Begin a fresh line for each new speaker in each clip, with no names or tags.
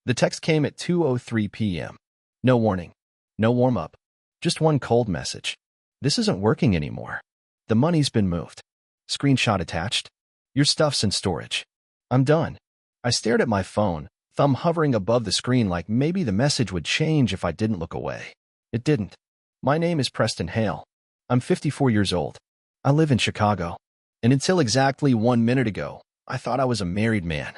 The text came at 2:03 p.m. No warning. No warm-up. Just one cold message. This isn't working anymore. The money's been moved. Screenshot attached. Your stuff's in storage. I'm done. I stared at my phone, thumb hovering above the screen like maybe the message would change if I didn't look away. It didn't. My name is Preston Hale. I'm 54 years old. I live in Chicago. And until exactly 1 minute ago, I thought I was a married man.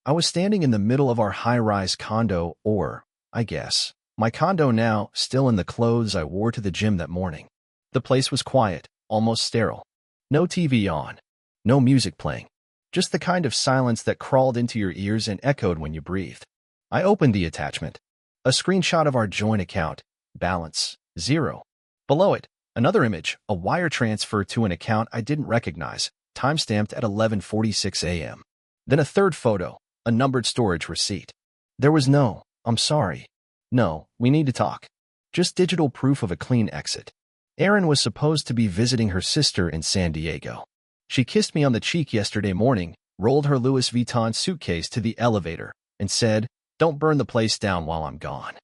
I was standing in the middle of our high-rise condo, or, I guess, my condo now, still in the clothes I wore to the gym that morning. The place was quiet, almost sterile. No TV on. No music playing. Just the kind of silence that crawled into your ears and echoed when you breathed. I opened the attachment. A screenshot of our joint account. Balance, 0. Below it, another image, a wire transfer to an account I didn't recognize, timestamped at 11:46 a.m. Then a third photo, a numbered storage receipt. There was no, I'm sorry. No, we need to talk. Just digital proof of a clean exit. Erin was supposed to be visiting her sister in San Diego. She kissed me on the cheek yesterday morning, rolled her Louis Vuitton suitcase to the elevator, and said, "Don't burn the place down while I'm gone."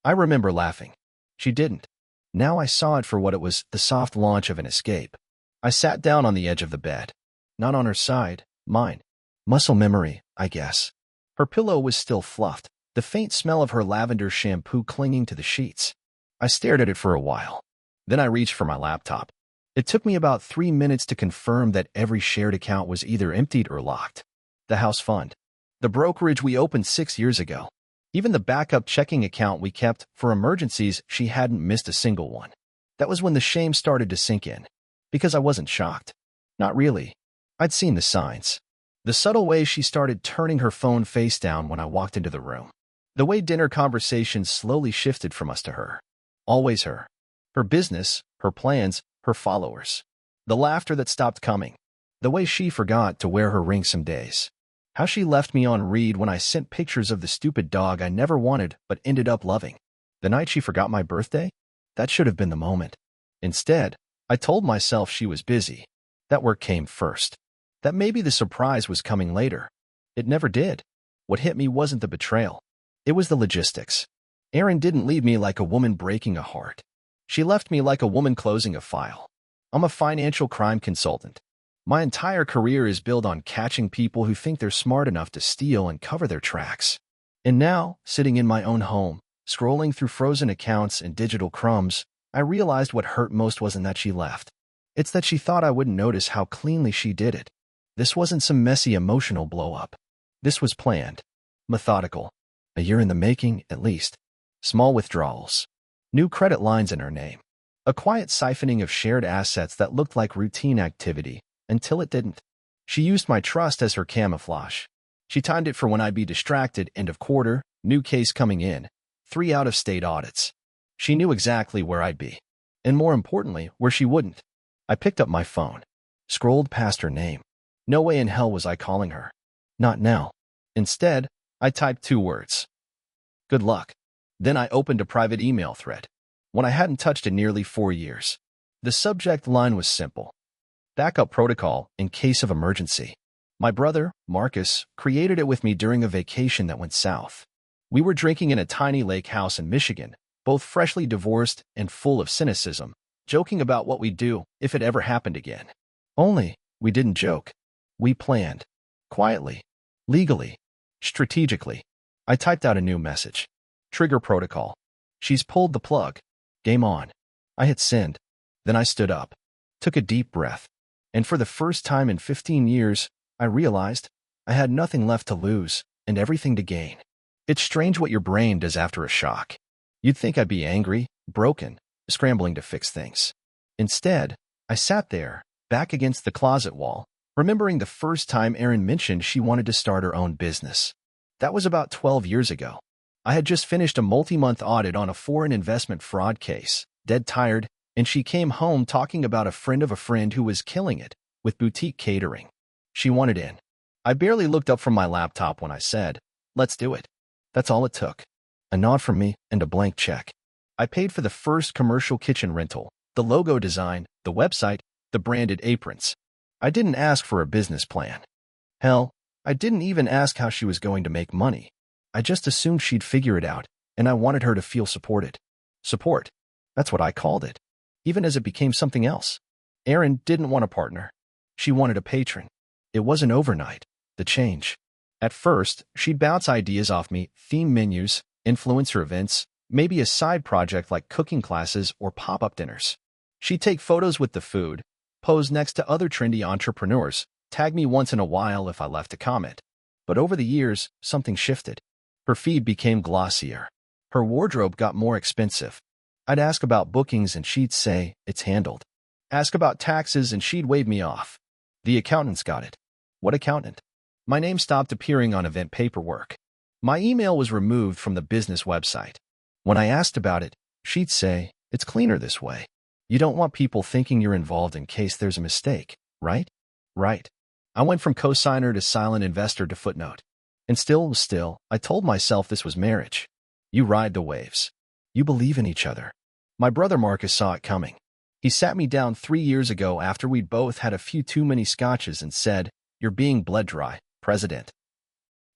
I remember laughing. She didn't. Now I saw it for what it was, the soft launch of an escape. I sat down on the edge of the bed. Not on her side, mine. Muscle memory, I guess. Her pillow was still fluffed, the faint smell of her lavender shampoo clinging to the sheets. I stared at it for a while. Then I reached for my laptop. It took me about 3 minutes to confirm that every shared account was either emptied or locked. The house fund. The brokerage we opened 6 years ago. Even the backup checking account we kept for emergencies, she hadn't missed a single one. That was when the shame started to sink in. Because I wasn't shocked. Not really. I'd seen the signs. The subtle way she started turning her phone face down when I walked into the room. The way dinner conversations slowly shifted from us to her. Always her. Her business, her plans, her followers. The laughter that stopped coming. The way she forgot to wear her ring some days. How she left me on read when I sent pictures of the stupid dog I never wanted but ended up loving. The night she forgot my birthday? That should have been the moment. Instead, I told myself she was busy. That work came first. That maybe the surprise was coming later. It never did. What hit me wasn't the betrayal. It was the logistics. Erin didn't leave me like a woman breaking a heart. She left me like a woman closing a file. I'm a financial crime consultant. My entire career is built on catching people who think they're smart enough to steal and cover their tracks. And now, sitting in my own home, scrolling through frozen accounts and digital crumbs, I realized what hurt most wasn't that she left. It's that she thought I wouldn't notice how cleanly she did it. This wasn't some messy emotional blow-up. This was planned. Methodical. A year in the making, at least. Small withdrawals. New credit lines in her name. A quiet siphoning of shared assets that looked like routine activity, until it didn't. She used my trust as her camouflage. She timed it for when I'd be distracted, end of quarter, new case coming in, 3 out-of-state audits. She knew exactly where I'd be. And more importantly, where she wouldn't. I picked up my phone. Scrolled past her name. No way in hell was I calling her. Not now. Instead, I typed 2 words. Good luck. Then I opened a private email thread. One I hadn't touched in nearly 4 years. The subject line was simple. Backup protocol in case of emergency. My brother, Marcus, created it with me during a vacation that went south. We were drinking in a tiny lake house in Michigan, both freshly divorced and full of cynicism, joking about what we'd do if it ever happened again. Only, we didn't joke. We planned. Quietly. Legally. Strategically. I typed out a new message. Trigger protocol. She's pulled the plug. Game on. I hit send. Then I stood up. Took a deep breath. And for the first time in 15 years, I realized I had nothing left to lose and everything to gain. It's strange what your brain does after a shock. You'd think I'd be angry, broken, scrambling to fix things. Instead, I sat there, back against the closet wall, remembering the first time Erin mentioned she wanted to start her own business. That was about 12 years ago. I had just finished a multi-month audit on a foreign investment fraud case, dead tired, and she came home talking about a friend of a friend who was killing it with boutique catering. She wanted in. I barely looked up from my laptop when I said, "Let's do it." That's all it took. A nod from me and a blank check. I paid for the first commercial kitchen rental, the logo design, the website, the branded aprons. I didn't ask for a business plan. Hell, I didn't even ask how she was going to make money. I just assumed she'd figure it out, and I wanted her to feel supported. Support. That's what I called it. Even as it became something else. Erin didn't want a partner. She wanted a patron. It wasn't overnight. The change. At first, she'd bounce ideas off me, theme menus, influencer events, maybe a side project like cooking classes or pop-up dinners. She'd take photos with the food, pose next to other trendy entrepreneurs, tag me once in a while if I left a comment. But over the years, something shifted. Her feed became glossier. Her wardrobe got more expensive. I'd ask about bookings and she'd say, "It's handled." Ask about taxes and she'd wave me off. The accountant's got it. What accountant? My name stopped appearing on event paperwork. My email was removed from the business website. When I asked about it, she'd say, "It's cleaner this way. You don't want people thinking you're involved in case there's a mistake, right?" Right. I went from cosigner to silent investor to footnote. And still, I told myself this was marriage. You ride the waves. You believe in each other. My brother Marcus saw it coming. He sat me down 3 years ago after we'd both had a few too many scotches and said, "You're being bled dry, President."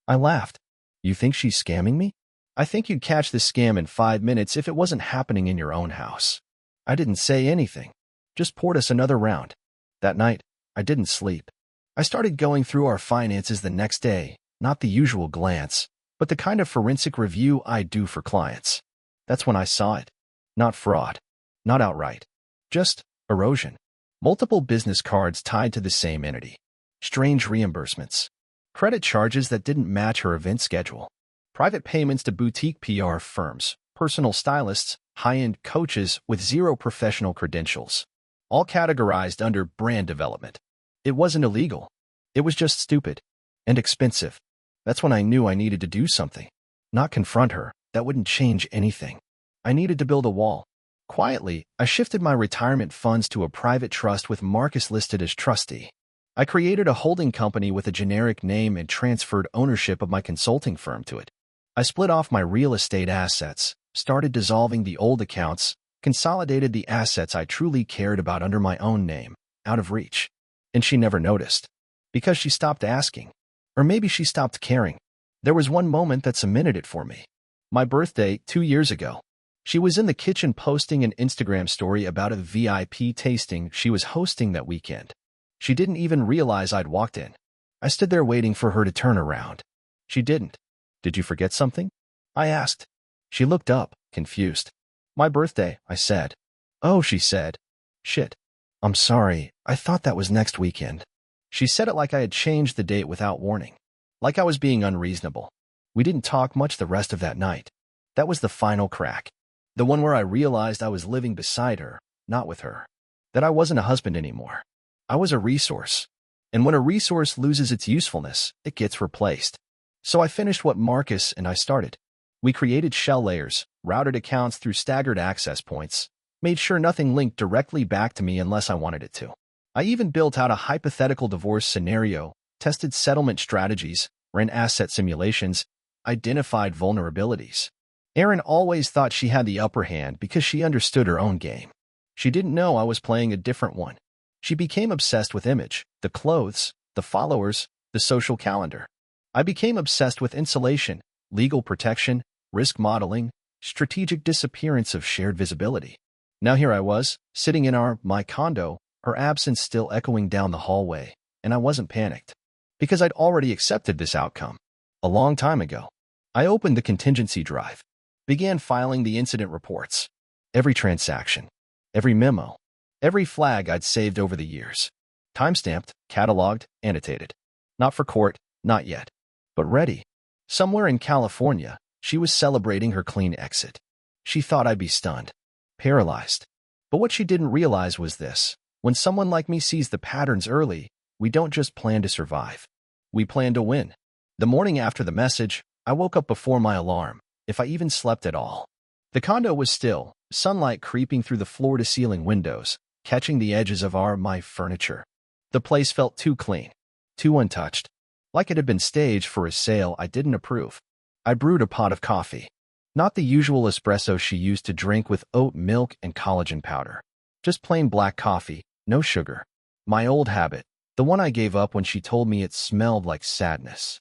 I laughed. You think she's scamming me? I think you'd catch this scam in 5 minutes if it wasn't happening in your own house. I didn't say anything. Just poured us another round. That night, I didn't sleep. I started going through our finances the next day, not the usual glance, but the kind of forensic review I do for clients. That's when I saw it. Not fraud. Not outright. Just erosion. Multiple business cards tied to the same entity. Strange reimbursements. Credit charges that didn't match her event schedule. Private payments to boutique PR firms, personal stylists, high-end coaches with zero professional credentials. All categorized under brand development. It wasn't illegal. It was just stupid. And expensive. That's when I knew I needed to do something. Not confront her. That wouldn't change anything. I needed to build a wall. Quietly, I shifted my retirement funds to a private trust with Marcus listed as trustee. I created a holding company with a generic name and transferred ownership of my consulting firm to it. I split off my real estate assets, started dissolving the old accounts, consolidated the assets I truly cared about under my own name, out of reach. And she never noticed. Because she stopped asking. Or maybe she stopped caring. There was one moment that cemented it for me. My birthday, 2 years ago. She was in the kitchen posting an Instagram story about a VIP tasting she was hosting that weekend. She didn't even realize I'd walked in. I stood there waiting for her to turn around. She didn't. "Did you forget something?" I asked. She looked up, confused. "My birthday," I said. "Oh," she said. "Shit. I'm sorry. I thought that was next weekend." She said it like I had changed the date without warning. Like I was being unreasonable. We didn't talk much the rest of that night. That was the final crack. The one where I realized I was living beside her, not with her. That I wasn't a husband anymore. I was a resource. And when a resource loses its usefulness, it gets replaced. So I finished what Marcus and I started. We created shell layers, routed accounts through staggered access points, made sure nothing linked directly back to me unless I wanted it to. I even built out a hypothetical divorce scenario, tested settlement strategies, ran asset simulations, identified vulnerabilities. Erin always thought she had the upper hand because she understood her own game. She didn't know I was playing a different one. She became obsessed with image, the clothes, the followers, the social calendar. I became obsessed with insulation, legal protection, risk modeling, strategic disappearance of shared visibility. Now here I was, sitting in my condo, her absence still echoing down the hallway, and I wasn't panicked. Because I'd already accepted this outcome. A long time ago. I opened the contingency drive. Began filing the incident reports. Every transaction. Every memo. Every flag I'd saved over the years. Timestamped, cataloged, annotated. Not for court, not yet. But ready. Somewhere in California, she was celebrating her clean exit. She thought I'd be stunned. Paralyzed. But what she didn't realize was this. When someone like me sees the patterns early, we don't just plan to survive. We plan to win. The morning after the message, I woke up before my alarm, if I even slept at all. The condo was still, sunlight creeping through the floor-to-ceiling windows, catching the edges of my furniture. The place felt too clean, too untouched, like it had been staged for a sale I didn't approve. I brewed a pot of coffee. Not the usual espresso she used to drink with oat milk and collagen powder. Just plain black coffee, no sugar. My old habit, the one I gave up when she told me it smelled like sadness.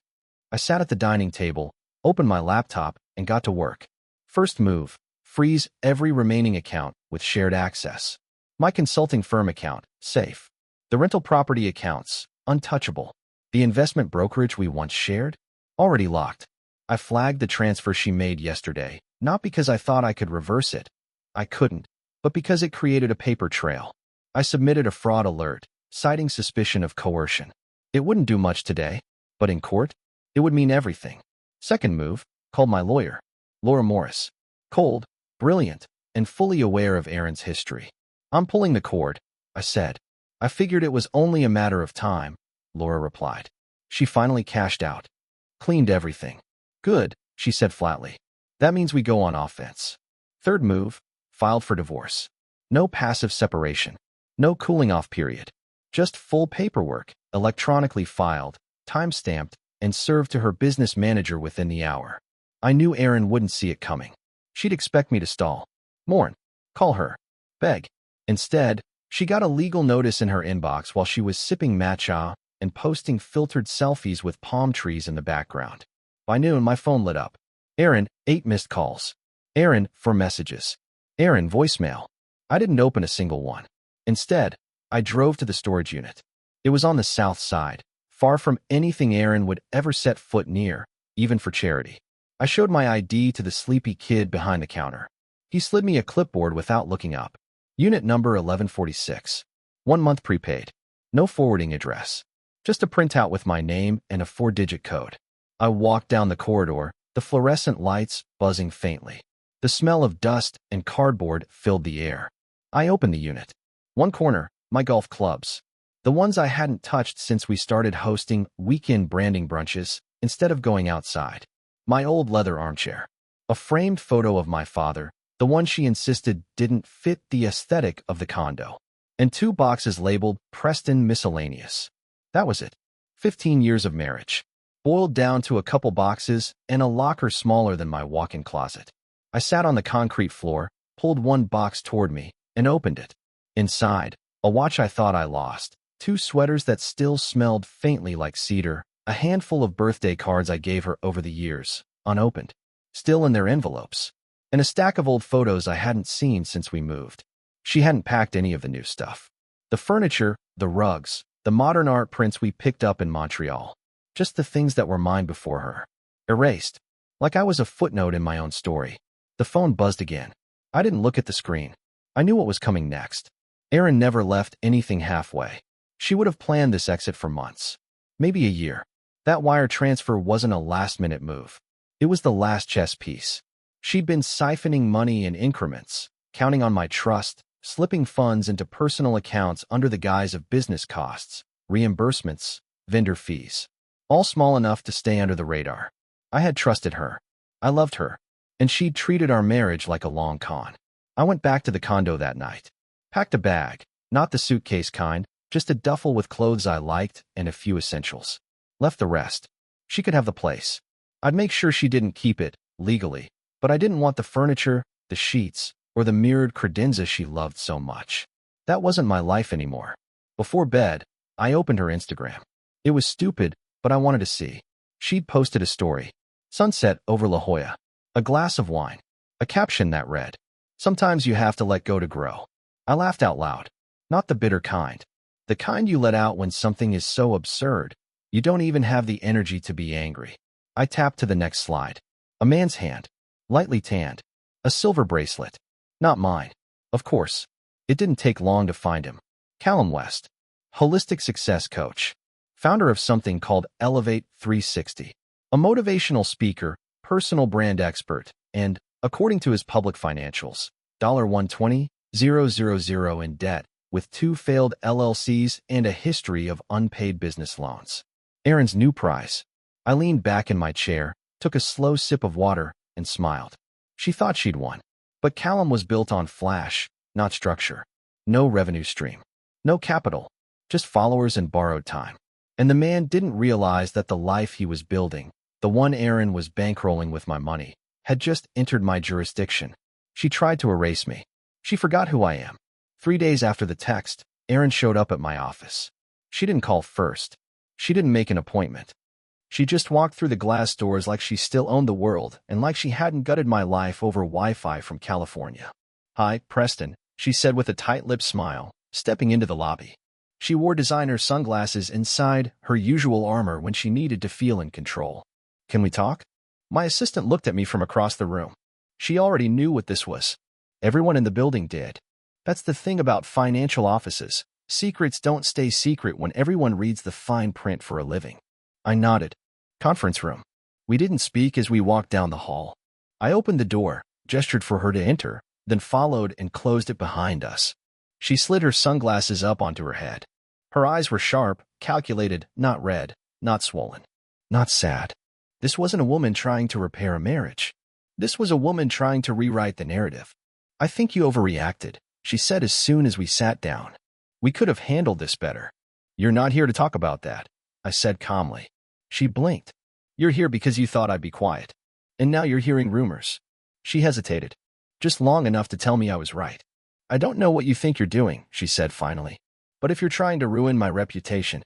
I sat at the dining table, opened my laptop, and got to work. First move, freeze every remaining account with shared access. My consulting firm account, safe. The rental property accounts, untouchable. The investment brokerage we once shared, already locked. I flagged the transfer she made yesterday, not because I thought I could reverse it. I couldn't, but because it created a paper trail. I submitted a fraud alert, citing suspicion of coercion. It wouldn't do much today, but in court, it would mean everything. Second move, called my lawyer, Laura Morris. Cold, brilliant, and fully aware of Erin's history. I'm pulling the cord, I said. I figured it was only a matter of time, Laura replied. She finally cashed out. Cleaned everything. Good, she said flatly. That means we go on offense. Third move, filed for divorce. No passive separation. No cooling off period. Just full paperwork, electronically filed, time-stamped, and served to her business manager within the hour. I knew Erin wouldn't see it coming. She'd expect me to stall, mourn, call her, beg. Instead, she got a legal notice in her inbox while she was sipping matcha and posting filtered selfies with palm trees in the background. By noon, my phone lit up. Erin, 8 missed calls. Erin, 4 messages. Erin, voicemail. I didn't open a single one. Instead, I drove to the storage unit. It was on the south side, far from anything Erin would ever set foot near, even for charity. I showed my ID to the sleepy kid behind the counter. He slid me a clipboard without looking up. Unit number 1146. 1 month prepaid. No forwarding address. Just a printout with my name and a 4-digit code. I walked down the corridor, the fluorescent lights buzzing faintly. The smell of dust and cardboard filled the air. I opened the unit. One corner, my golf clubs. The ones I hadn't touched since we started hosting weekend branding brunches instead of going outside. My old leather armchair. A framed photo of my father, the one she insisted didn't fit the aesthetic of the condo. And 2 boxes labeled Preston Miscellaneous. That was it. 15 years of marriage. Boiled down to a couple boxes and a locker smaller than my walk-in closet. I sat on the concrete floor, pulled one box toward me, and opened it. Inside, a watch I thought I lost, 2 sweaters that still smelled faintly like cedar, a handful of birthday cards I gave her over the years, unopened, still in their envelopes, and a stack of old photos I hadn't seen since we moved. She hadn't packed any of the new stuff. The furniture, the rugs, the modern art prints we picked up in Montreal. Just the things that were mine before her. Erased. Like I was a footnote in my own story. The phone buzzed again. I didn't look at the screen. I knew what was coming next. Erin never left anything halfway. She would have planned this exit for months. Maybe a year. That wire transfer wasn't a last-minute move. It was the last chess piece. She'd been siphoning money in increments, counting on my trust, slipping funds into personal accounts under the guise of business costs, reimbursements, vendor fees. All small enough to stay under the radar. I had trusted her. I loved her. And she'd treated our marriage like a long con. I went back to the condo that night. Packed a bag, not the suitcase kind, just a duffel with clothes I liked and a few essentials. Left the rest. She could have the place. I'd make sure she didn't keep it, legally, but I didn't want the furniture, the sheets, or the mirrored credenza she loved so much. That wasn't my life anymore. Before bed, I opened her Instagram. It was stupid, but I wanted to see. She'd posted a story. Sunset over La Jolla. A glass of wine. A caption that read, "Sometimes you have to let go to grow." I laughed out loud. Not the bitter kind. The kind you let out when something is so absurd, you don't even have the energy to be angry. I tapped to the next slide. A man's hand. Lightly tanned. A silver bracelet. Not mine. Of course. It didn't take long to find him. Callum West. Holistic success coach. Founder of something called Elevate 360. A motivational speaker, personal brand expert, and, according to his public financials, $120,000 in debt, with 2 failed LLCs and a history of unpaid business loans. Erin's new prize. I leaned back in my chair, took a slow sip of water, and smiled. She thought she'd won. But Callum was built on flash, not structure. No revenue stream. No capital. Just followers and borrowed time. And the man didn't realize that the life he was building, the one Erin was bankrolling with my money, had just entered my jurisdiction. She tried to erase me. She forgot who I am. 3 days after the text, Erin showed up at my office. She didn't call first. She didn't make an appointment. She just walked through the glass doors like she still owned the world and like she hadn't gutted my life over Wi-Fi from California. "Hi, Preston," she said with a tight-lipped smile, stepping into the lobby. She wore designer sunglasses inside her usual armor when she needed to feel in control. "Can we talk?" My assistant looked at me from across the room. She already knew what this was. Everyone in the building did. That's the thing about financial offices. Secrets don't stay secret when everyone reads the fine print for a living. I nodded. "Conference room." We didn't speak as we walked down the hall. I opened the door, gestured for her to enter, then followed and closed it behind us. She slid her sunglasses up onto her head. Her eyes were sharp, calculated, not red, not swollen, not sad. This wasn't a woman trying to repair a marriage. This was a woman trying to rewrite the narrative. "I think you overreacted," she said as soon as we sat down. "We could have handled this better." "You're not here to talk about that," I said calmly. She blinked. "You're here because you thought I'd be quiet. And now you're hearing rumors." She hesitated, just long enough to tell me I was right. "I don't know what you think you're doing," she said finally. "But if you're trying to ruin my reputation—"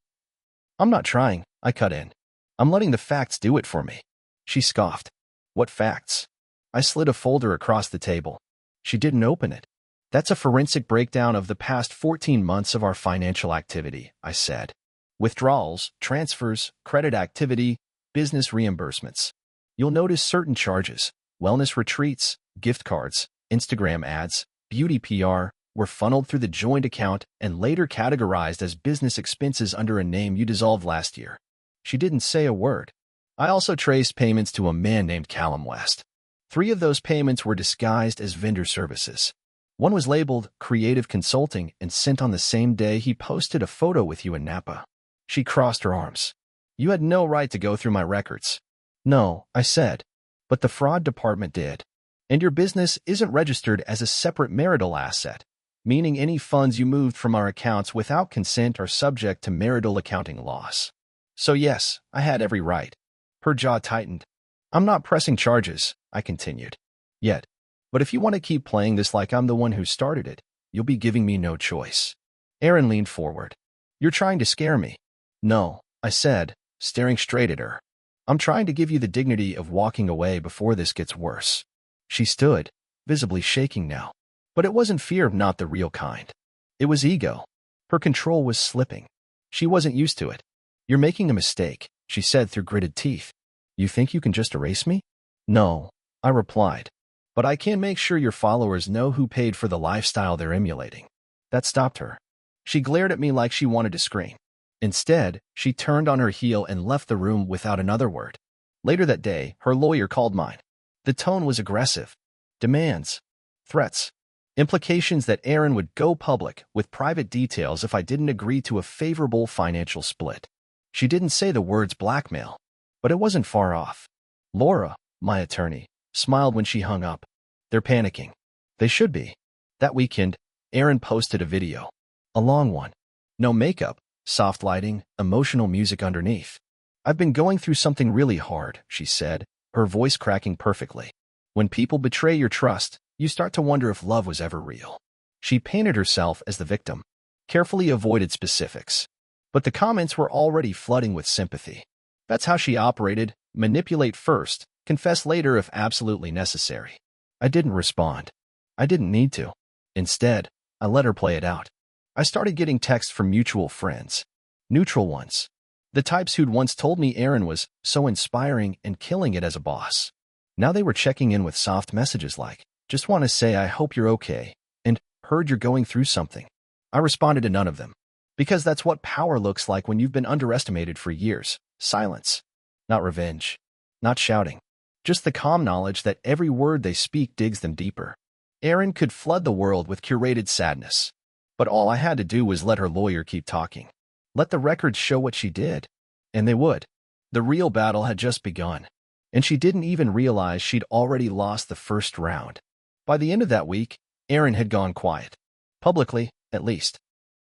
"I'm not trying," I cut in. "I'm letting the facts do it for me." She scoffed. "What facts?" I slid a folder across the table. She didn't open it. "That's a forensic breakdown of the past 14 months of our financial activity," I said. "Withdrawals, transfers, credit activity, business reimbursements. You'll notice certain charges, wellness retreats, gift cards, Instagram ads, beauty PR, were funneled through the joint account and later categorized as business expenses under a name you dissolved last year." She didn't say a word. I also traced payments to a man named Callum West. 3 of those payments were disguised as vendor services. One was labeled Creative Consulting and sent on the same day he posted a photo with you in Napa. She crossed her arms. "You had no right to go through my records." "No," I said, "but the fraud department did. And your business isn't registered as a separate marital asset, meaning any funds you moved from our accounts without consent are subject to marital accounting laws. So yes, I had every right." Her jaw tightened. "I'm not pressing charges," I continued. "Yet. But if you want to keep playing this like I'm the one who started it, you'll be giving me no choice." Erin leaned forward. "You're trying to scare me." "No," I said, staring straight at her. "I'm trying to give you the dignity of walking away before this gets worse." She stood, visibly shaking now. But it wasn't fear, not the real kind. It was ego. Her control was slipping. She wasn't used to it. "You're making a mistake," she said through gritted teeth. "You think you can just erase me?" "No," I replied. "But I can make sure your followers know who paid for the lifestyle they're emulating." That stopped her. She glared at me like she wanted to scream. Instead, she turned on her heel and left the room without another word. Later that day, her lawyer called mine. The tone was aggressive. Demands. Threats. Implications that Erin would go public with private details if I didn't agree to a favorable financial split. She didn't say the words blackmail, but it wasn't far off. Laura, my attorney, smiled when she hung up. "They're panicking." They should be. That weekend, Erin posted a video. A long one. No makeup, soft lighting, emotional music underneath. "I've been going through something really hard," she said, her voice cracking perfectly. "When people betray your trust, you start to wonder if love was ever real." She painted herself as the victim, carefully avoided specifics. But the comments were already flooding with sympathy. That's how she operated: manipulate first, confess later if absolutely necessary. I didn't respond. I didn't need to. Instead, I let her play it out. I started getting texts from mutual friends. Neutral ones. The types who'd once told me Erin was so inspiring and killing it as a boss. Now they were checking in with soft messages like, "Just want to say I hope you're okay," and "Heard you're going through something." I responded to none of them. Because that's what power looks like when you've been underestimated for years. Silence. Not revenge. Not shouting. Just the calm knowledge that every word they speak digs them deeper. Erin could flood the world with curated sadness. But all I had to do was let her lawyer keep talking. Let the records show what she did. And they would. The real battle had just begun. And she didn't even realize she'd already lost the first round. By the end of that week, Erin had gone quiet. Publicly, at least.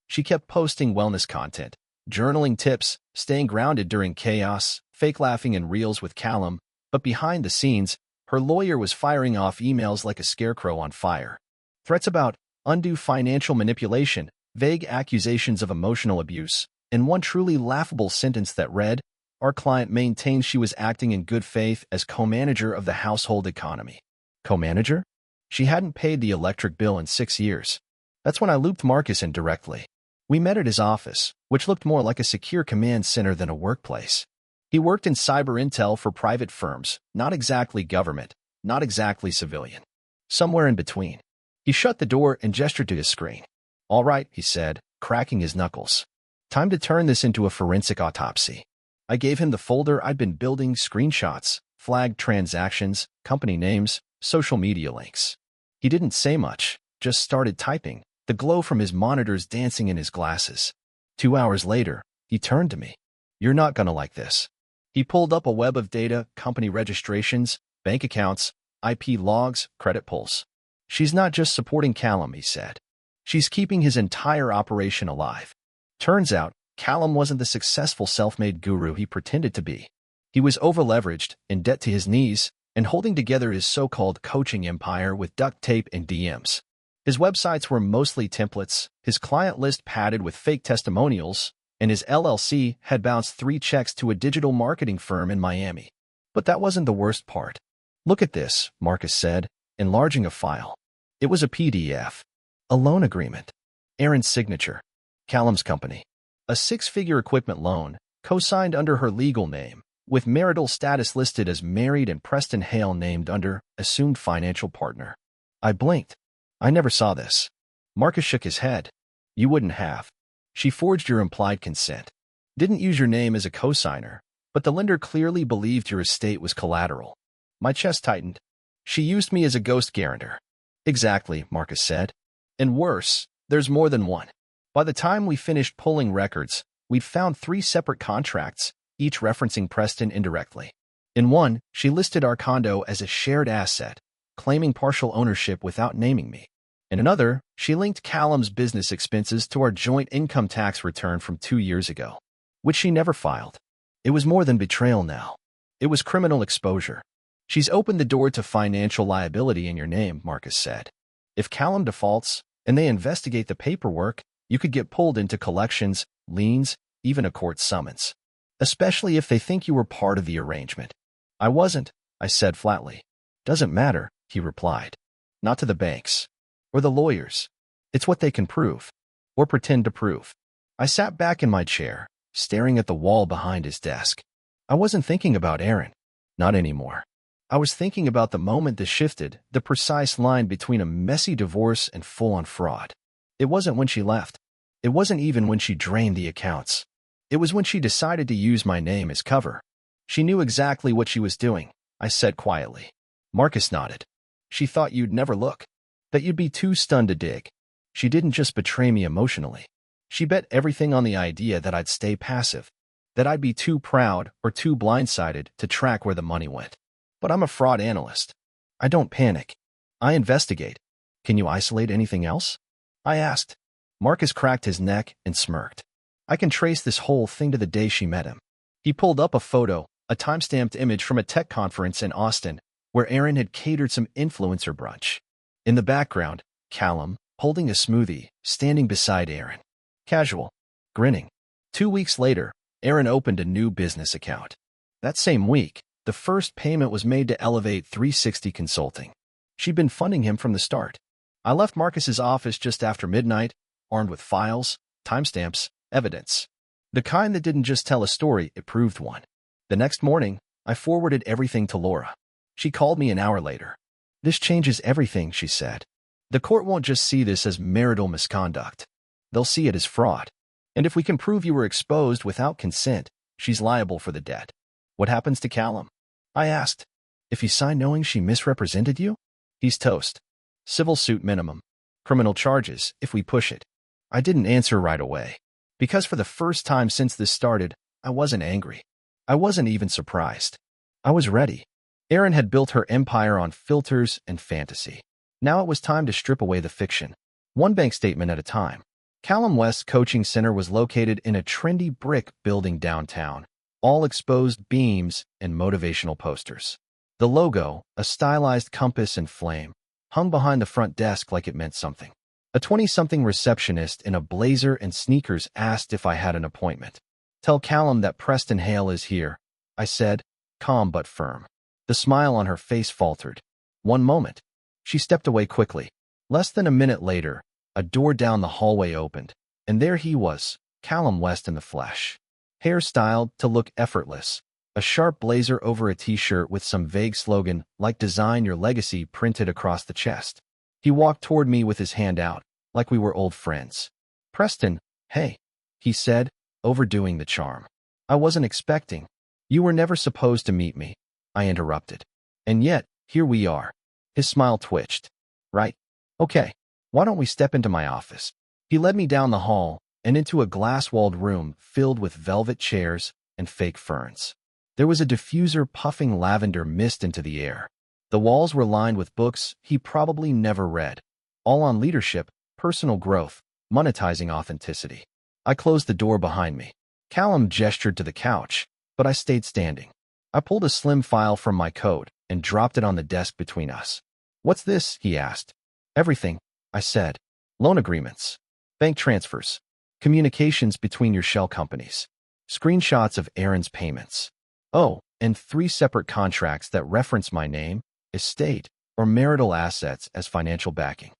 She kept posting wellness content, journaling tips, staying grounded during chaos, fake laughing in reels with Callum, but behind the scenes, her lawyer was firing off emails like a scarecrow on fire. Threats about undue financial manipulation, vague accusations of emotional abuse, and one truly laughable sentence that read, Our client maintained she was acting in good faith as co-manager of the household economy. Co-manager? She hadn't paid the electric bill in 6 years. That's when I looped Marcus in directly. We met at his office, which looked more like a secure command center than a workplace. He worked in cyber intel for private firms, not exactly government, not exactly civilian. Somewhere in between. He shut the door and gestured to his screen. "All right," he said, cracking his knuckles. "Time to turn this into a forensic autopsy." I gave him the folder I'd been building, screenshots, flagged transactions, company names, social media links. He didn't say much, just started typing, the glow from his monitors dancing in his glasses. 2 hours later, he turned to me. "You're not gonna like this." He pulled up a web of data, company registrations, bank accounts, IP logs, credit pulls. "She's not just supporting Callum," he said. "She's keeping his entire operation alive." Turns out, Callum wasn't the successful self-made guru he pretended to be. He was over-leveraged, in debt to his knees, and holding together his so-called coaching empire with duct tape and DMs. His websites were mostly templates, his client list padded with fake testimonials, and his LLC had bounced 3 checks to a digital marketing firm in Miami. But that wasn't the worst part. "Look at this," Marcus said, enlarging a file. It was a PDF. A loan agreement. Erin's signature. Callum's company. A 6-figure equipment loan, co-signed under her legal name, with marital status listed as married and Preston Hale named under assumed financial partner. I blinked. I never saw this. Marcus shook his head. "You wouldn't have. She forged your implied consent. Didn't use your name as a co-signer, but the lender clearly believed your estate was collateral." My chest tightened. "She used me as a ghost guarantor." "Exactly," Marcus said. "And worse, there's more than one." By the time we finished pulling records, we'd found 3 separate contracts, each referencing Preston indirectly. In one, she listed our condo as a shared asset, claiming partial ownership without naming me. In another, she linked Callum's business expenses to our joint income tax return from 2 years ago, which she never filed. It was more than betrayal now. It was criminal exposure. "She's opened the door to financial liability in your name," Marcus said. "If Callum defaults, and they investigate the paperwork, you could get pulled into collections, liens, even a court summons. Especially if they think you were part of the arrangement." "I wasn't," I said flatly. "Doesn't matter," he replied. "Not to the banks. Or the lawyers. It's what they can prove. Or pretend to prove." I sat back in my chair, staring at the wall behind his desk. I wasn't thinking about Erin. Not anymore. I was thinking about the moment this shifted, the precise line between a messy divorce and full-on fraud. It wasn't when she left. It wasn't even when she drained the accounts. It was when she decided to use my name as cover. "She knew exactly what she was doing," I said quietly. Marcus nodded. "She thought you'd never look. That you'd be too stunned to dig. She didn't just betray me emotionally. She bet everything on the idea that I'd stay passive. That I'd be too proud or too blindsided to track where the money went. But I'm a fraud analyst. I don't panic. I investigate. Can you isolate anything else?" I asked. Marcus cracked his neck and smirked. "I can trace this whole thing to the day she met him." He pulled up a photo, a time-stamped image from a tech conference in Austin, where Erin had catered some influencer brunch. In the background, Callum, holding a smoothie, standing beside Erin. Casual. Grinning. 2 weeks later, Erin opened a new business account. That same week, the first payment was made to Elevate 360 Consulting. She'd been funding him from the start. I left Marcus's office just after midnight, armed with files, timestamps, evidence. The kind that didn't just tell a story, it proved one. The next morning, I forwarded everything to Laura. She called me an hour later. "This changes everything," she said. "The court won't just see this as marital misconduct. They'll see it as fraud. And if we can prove you were exposed without consent, she's liable for the debt." "What happens to Callum?" I asked. "If he signed knowing she misrepresented you?" "He's toast. Civil suit minimum. Criminal charges, if we push it." I didn't answer right away. Because for the first time since this started, I wasn't angry. I wasn't even surprised. I was ready. Erin had built her empire on filters and fantasy. Now it was time to strip away the fiction. One bank statement at a time. Callum West's coaching center was located in a trendy brick building downtown, all exposed beams and motivational posters. The logo, a stylized compass and flame, hung behind the front desk like it meant something. A 20-something receptionist in a blazer and sneakers asked if I had an appointment. Tell Callum that Preston Hale is here, I said, calm but firm. The smile on her face faltered. One moment. She stepped away quickly. Less than a minute later, a door down the hallway opened, and there he was, Callum West in the flesh. Hair styled to look effortless, a sharp blazer over a t-shirt with some vague slogan like "Design Your Legacy" printed across the chest. He walked toward me with his hand out, like we were old friends. "Preston, hey," he said, overdoing the charm. "I wasn't expecting. You were never supposed to meet me," I interrupted. "And yet, here we are." His smile twitched. "Right. Okay. Why don't we step into my office?" He led me down the hall and into a glass-walled room filled with velvet chairs and fake ferns. There was a diffuser puffing lavender mist into the air. The walls were lined with books he probably never read, all on leadership, personal growth, monetizing authenticity. I closed the door behind me. Callum gestured to the couch, but I stayed standing. I pulled a slim file from my coat and dropped it on the desk between us. "What's this?" he asked. "Everything," I said. "Loan agreements, bank transfers, communications between your shell companies, screenshots of Erin's payments. Oh, and 3 separate contracts that reference my name, estate, or marital assets as financial backing."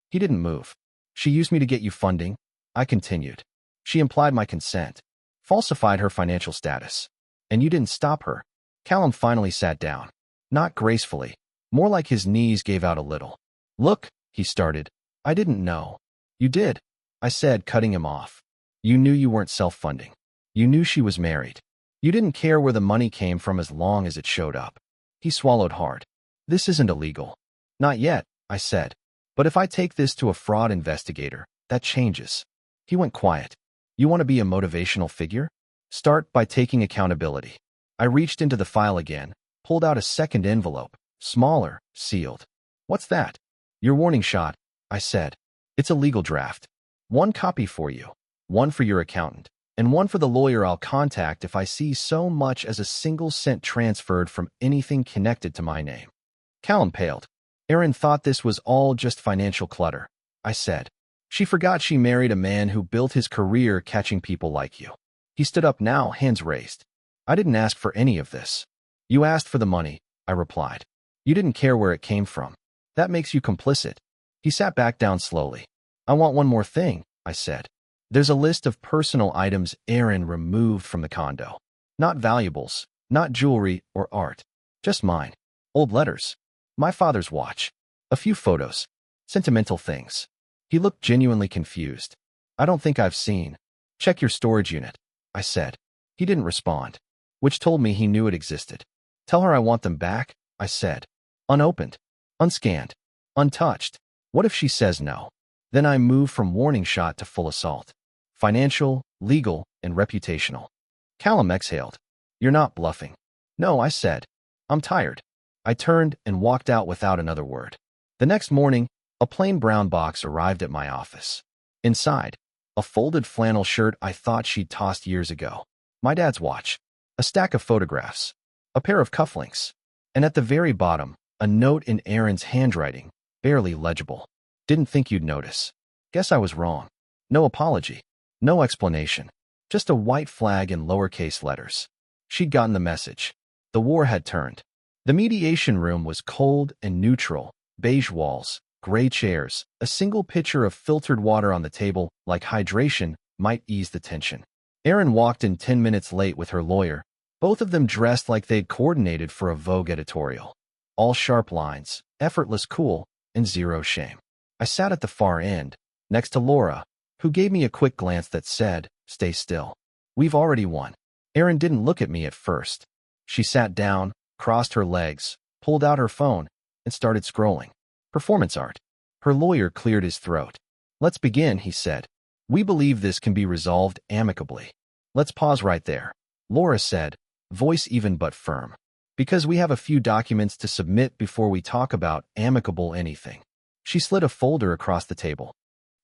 He didn't move. "She used me to get you funding," I continued. "She implied my consent, falsified her financial status. And you didn't stop her." Callum finally sat down. Not gracefully, more like his knees gave out a little. "Look," he started. "I didn't know." "You did," I said, cutting him off. "You knew you weren't self-funding. You knew she was married. You didn't care where the money came from as long as it showed up." He swallowed hard. "This isn't illegal." "Not yet," I said. "But if I take this to a fraud investigator, that changes." He went quiet. "You want to be a motivational figure? Start by taking accountability." I reached into the file again, pulled out a second envelope, smaller, sealed. "What's that?" "Your warning shot," I said. "It's a legal draft. 1 copy for you, 1 for your accountant, and 1 for the lawyer I'll contact if I see so much as a single cent transferred from anything connected to my name." Callum paled. "Erin thought this was all just financial clutter," I said. "She forgot she married a man who built his career catching people like you." He stood up now, hands raised. "I didn't ask for any of this." "You asked for the money," I replied. "You didn't care where it came from. That makes you complicit." He sat back down slowly. "I want one more thing," I said. "There's a list of personal items Erin removed from the condo. Not valuables, not jewelry or art. Just mine. Old letters. My father's watch. A few photos. Sentimental things." He looked genuinely confused. "I don't think I've seen." "Check your storage unit," I said. He didn't respond, which told me he knew it existed. "Tell her I want them back," I said. "Unopened, unscanned, untouched." What if she says no? Then I move from warning shot to full assault. Financial, legal, and reputational. Callum exhaled. "You're not bluffing." "No," I said. "I'm tired." I turned and walked out without another word. The next morning, a plain brown box arrived at my office. Inside, a folded flannel shirt I thought she'd tossed years ago, my dad's watch, a stack of photographs, a pair of cufflinks, and at the very bottom, a note in Erin's handwriting, barely legible. "Didn't think you'd notice. Guess I was wrong." No apology, no explanation, just a white flag in lowercase letters. She'd gotten the message. The war had turned. The mediation room was cold and neutral, beige walls, gray chairs, a single pitcher of filtered water on the table, like hydration might ease the tension. Erin walked in 10 minutes late with her lawyer, both of them dressed like they'd coordinated for a Vogue editorial. All sharp lines, effortless cool, and zero shame. I sat at the far end, next to Laura, who gave me a quick glance that said, "Stay still. We've already won." Erin didn't look at me at first. She sat down, crossed her legs, pulled out her phone, and started scrolling. Performance art. Her lawyer cleared his throat. "Let's begin," he said. "We believe this can be resolved amicably." "Let's pause right there," Laura said, voice even but firm. "Because we have a few documents to submit before we talk about amicable anything." She slid a folder across the table.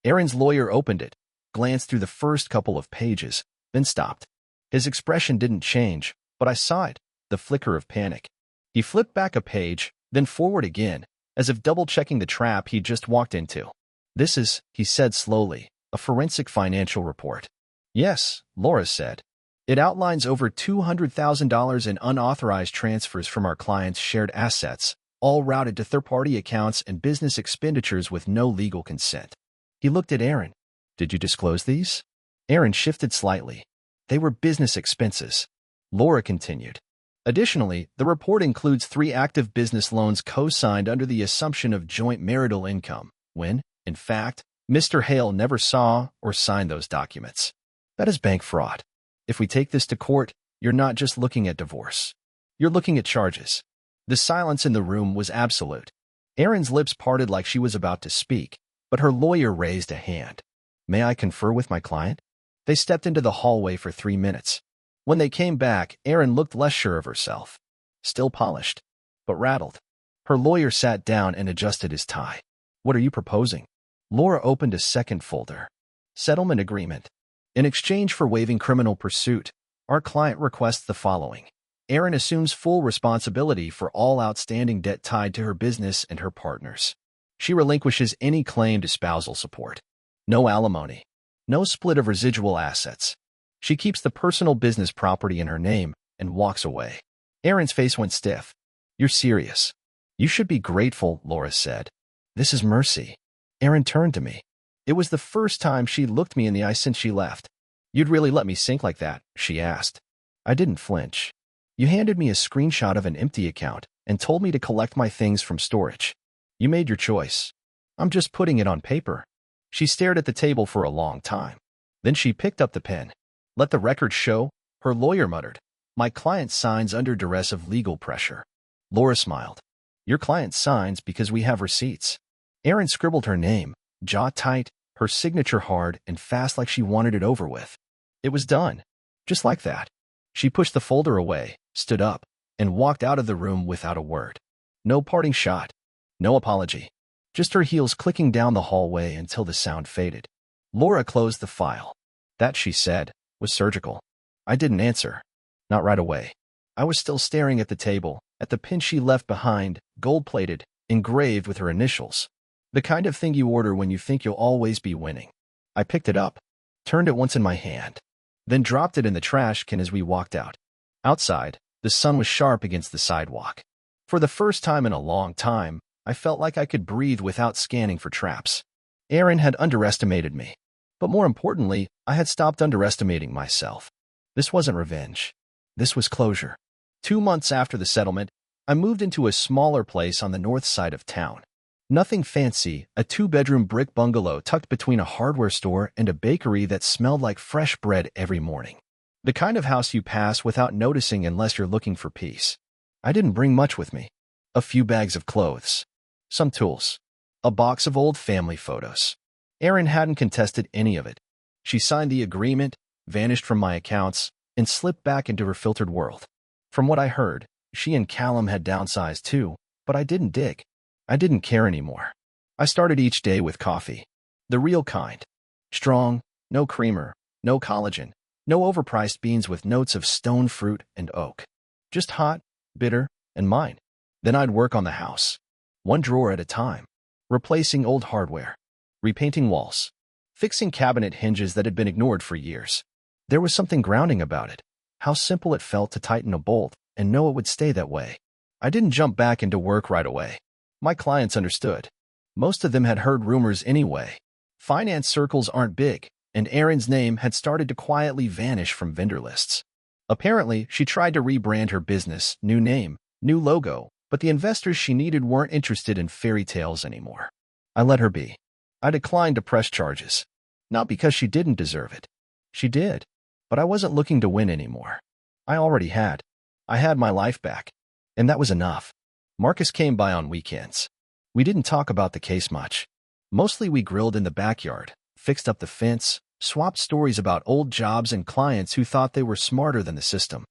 Erin's lawyer opened it, glanced through the first couple of pages, then stopped. His expression didn't change, but I saw it, the flicker of panic. He flipped back a page, then forward again, as if double-checking the trap he'd just walked into. "This is," he said slowly, "a forensic financial report." "Yes," Laura said. It outlines over $200,000 in unauthorized transfers from our clients' shared assets, all routed to third-party accounts and business expenditures with no legal consent. He looked at Erin. Did you disclose these? Erin shifted slightly. They were business expenses. Laura continued. Additionally, the report includes 3 active business loans co-signed under the assumption of joint marital income, when, in fact, Mr. Hale never saw or signed those documents. That is bank fraud. If we take this to court, you're not just looking at divorce. You're looking at charges. The silence in the room was absolute. Erin's lips parted like she was about to speak, but her lawyer raised a hand. May I confer with my client? They stepped into the hallway for 3 minutes. When they came back, Erin looked less sure of herself. Still polished, but rattled. Her lawyer sat down and adjusted his tie. What are you proposing? Laura opened a second folder. Settlement agreement. In exchange for waiving criminal pursuit, our client requests the following. Erin assumes full responsibility for all outstanding debt tied to her business and her partners. She relinquishes any claim to spousal support. No alimony. No split of residual assets. She keeps the personal business property in her name and walks away. Erin's face went stiff. You're serious. You should be grateful, Laura said. This is mercy. Erin turned to me. It was the first time she looked me in the eye since she left. You'd really let me sink like that? She asked. I didn't flinch. You handed me a screenshot of an empty account and told me to collect my things from storage. You made your choice. I'm just putting it on paper. She stared at the table for a long time. Then she picked up the pen. Let the record show, her lawyer muttered. My client signs under duress of legal pressure. Laura smiled. Your client signs because we have receipts. Erin scribbled her name, jaw tight, her signature hard and fast like she wanted it over with. It was done. Just like that. She pushed the folder away, stood up, and walked out of the room without a word. No parting shot. No apology. Just her heels clicking down the hallway until the sound faded. Laura closed the file. That, she said, was surgical. I didn't answer. Not right away. I was still staring at the table, at the pin she left behind, gold-plated, engraved with her initials. The kind of thing you order when you think you'll always be winning. I picked it up, turned it once in my hand, then dropped it in the trash can as we walked out. Outside, the sun was sharp against the sidewalk. For the first time in a long time, I felt like I could breathe without scanning for traps. Erin had underestimated me. But more importantly, I had stopped underestimating myself. This wasn't revenge. This was closure. 2 months after the settlement, I moved into a smaller place on the north side of town. Nothing fancy, a 2-bedroom brick bungalow tucked between a hardware store and a bakery that smelled like fresh bread every morning. The kind of house you pass without noticing unless you're looking for peace. I didn't bring much with me. A few bags of clothes. Some tools. A box of old family photos. Erin hadn't contested any of it. She signed the agreement, vanished from my accounts, and slipped back into her filtered world. From what I heard, she and Callum had downsized too, but I didn't dig. I didn't care anymore. I started each day with coffee. The real kind. Strong, no creamer, no collagen, no overpriced beans with notes of stone fruit and oak. Just hot, bitter, and mine. Then I'd work on the house. One drawer at a time. Replacing old hardware. Repainting walls. Fixing cabinet hinges that had been ignored for years. There was something grounding about it. How simple it felt to tighten a bolt and know it would stay that way. I didn't jump back into work right away. My clients understood. Most of them had heard rumors anyway. Finance circles aren't big, and Erin's name had started to quietly vanish from vendor lists. Apparently, she tried to rebrand her business, new name, new logo, but the investors she needed weren't interested in fairy tales anymore. I let her be. I declined to press charges. Not because she didn't deserve it. She did. But I wasn't looking to win anymore. I already had. I had my life back. And that was enough. Marcus came by on weekends. We didn't talk about the case much. Mostly we grilled in the backyard, fixed up the fence, swapped stories about old jobs and clients who thought they were smarter than the system.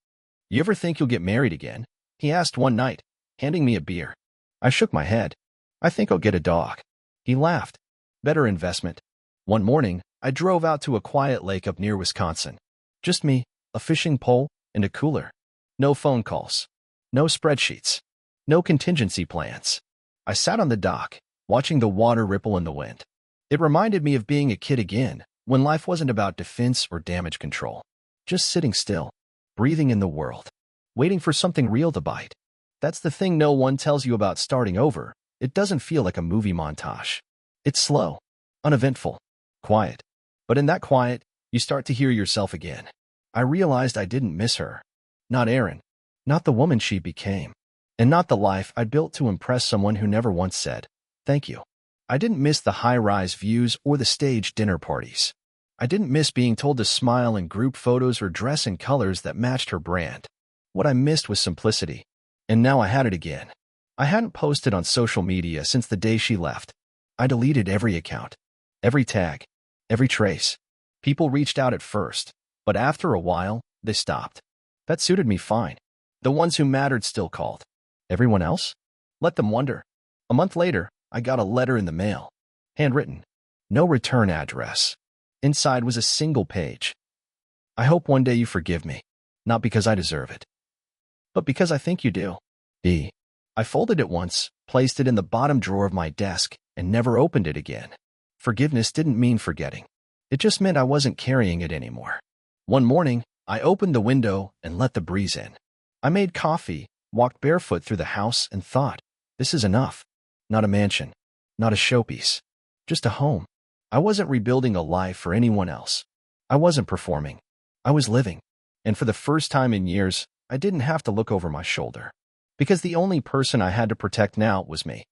You ever think you'll get married again? He asked one night, handing me a beer. I shook my head. I think I'll get a dog. He laughed. Better investment. One morning, I drove out to a quiet lake up near Wisconsin. Just me, a fishing pole, and a cooler. No phone calls. No spreadsheets. No contingency plans. I sat on the dock, watching the water ripple in the wind. It reminded me of being a kid again, when life wasn't about defense or damage control. Just sitting still, breathing in the world, waiting for something real to bite. That's the thing no one tells you about starting over. It doesn't feel like a movie montage. It's slow, uneventful, quiet. But in that quiet, you start to hear yourself again. I realized I didn't miss her. Not Erin. Not the woman she became. And not the life I'd built to impress someone who never once said, "Thank you." I didn't miss the high-rise views or the staged dinner parties. I didn't miss being told to smile in group photos or dress in colors that matched her brand. What I missed was simplicity. And now I had it again. I hadn't posted on social media since the day she left. I deleted every account, every tag, every trace. People reached out at first, but after a while, they stopped. That suited me fine. The ones who mattered still called. Everyone else? Let them wonder. A month later, I got a letter in the mail. Handwritten. No return address. Inside was a single page. I hope one day you forgive me. Not because I deserve it, but because I think you do. B. I folded it once, placed it in the bottom drawer of my desk, and never opened it again. Forgiveness didn't mean forgetting. It just meant I wasn't carrying it anymore. One morning, I opened the window and let the breeze in. I made coffee, walked barefoot through the house, and thought, this is enough. Not a mansion, not a showpiece, just a home. I wasn't rebuilding a life for anyone else. I wasn't performing. I was living. And for the first time in years, I didn't have to look over my shoulder. Because the only person I had to protect now was me.